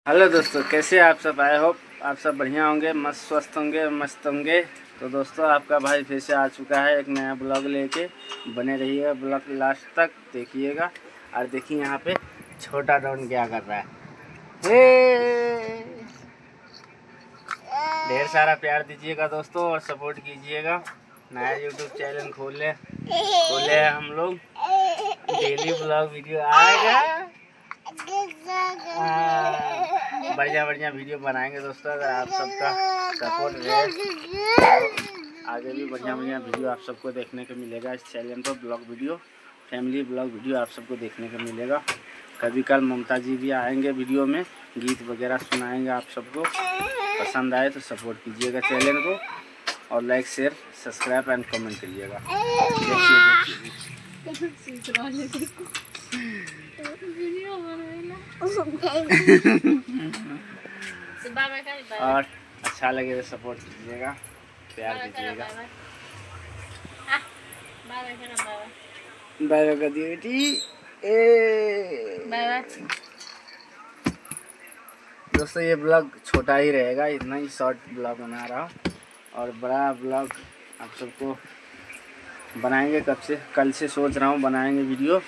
Hello दोस्तों, कैसे आप सब? आई होप आप सब बढ़िया होंगे, मस्त स्वस्थ होंगे, मस्त होंगे। तो दोस्तों, आपका भाई फिर से आ चुका है एक नया ब्लॉग लेके। बने रहिएगा ब्लॉग लास्ट तक, देखिएगा। और देखिए यहाँ पे छोटा डॉन क्या कर रहा है। हे! ढेर सारा प्यार दीजिएगा दोस्तों और सपोर्ट कीजिएगा। नया यूट्यूब चैनल खोले हैं हम लोग। डेली ब्लॉग वीडियो आएगा। बढ़िया बढ़िया वीडियो बनाएंगे दोस्तों। अगर आप सबका सपोर्ट रहे तो आगे भी बढ़िया बढ़िया वीडियो आप सबको देखने को मिलेगा इस चैनल पर। Blog video, family blog video आप सबको देखने को मिलेगा। कभी कल ममता जी भी आएंगे वीडियो में, गीत वगैरह सुनाएंगे आप सबको। पसंद आए तो सपोर्ट कीजिएगा चैनल को और like share subscribe and comment करिएगा। और अच्छा लगे तो सपोर्ट कीजिएगा, प्यार दीजिएगा। बाय बाय कर दिए बेटी। दोस्तों, ये ब्लॉग छोटा ही रहेगा, इतना ही शॉर्ट ब्लॉग बना रहा हूँ। और बड़ा ब्लॉग आप सबको बनाएंगे कल से सोच रहा हूँ बनाएंगे वीडियो।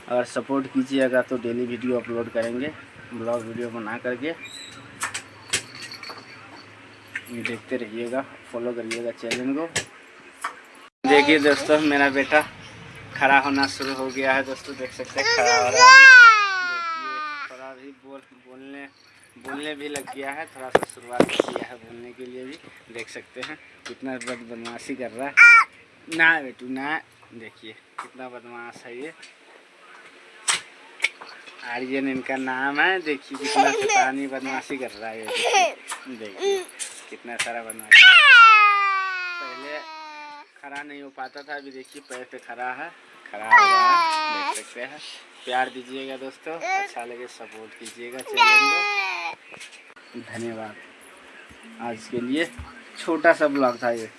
अगर सपोर्ट कीजिएगा तो डेली वीडियो अपलोड करेंगे, ब्लॉग वीडियो बना करके। देखते रहिएगा, फॉलो करिएगा चैनल को। देखिए दोस्तों, मेरा बेटा खड़ा होना शुरू हो गया है दोस्तों, देख सकते हैं खड़ा हो रहा है। देखिए थोड़ा भी बोलने भी लग गया है, थोड़ा सा शुरुआत कर दिया है बोलने के लिए भी। देख सकते हैं कितना बदमाशी कर रहा है। ना बेटू ना, देखिए कितना बदमाश है ये। आर्यन इनका नाम है। देखिए कितना शैतानी बदमाशी कर रहा है ये। देखिए कितना सारा बदमाशी कर रहा है। पहले खड़ा नहीं हो पाता था, अभी देखिए पैर पे खड़ा है, खड़ा हो रहा है। देख सकते हैं। प्यार दीजिएगा दोस्तों, अच्छा लगे सपोर्ट कीजिएगा चैनल को। धन्यवाद। आज के लिए छोटा सा ब्लॉग था ये।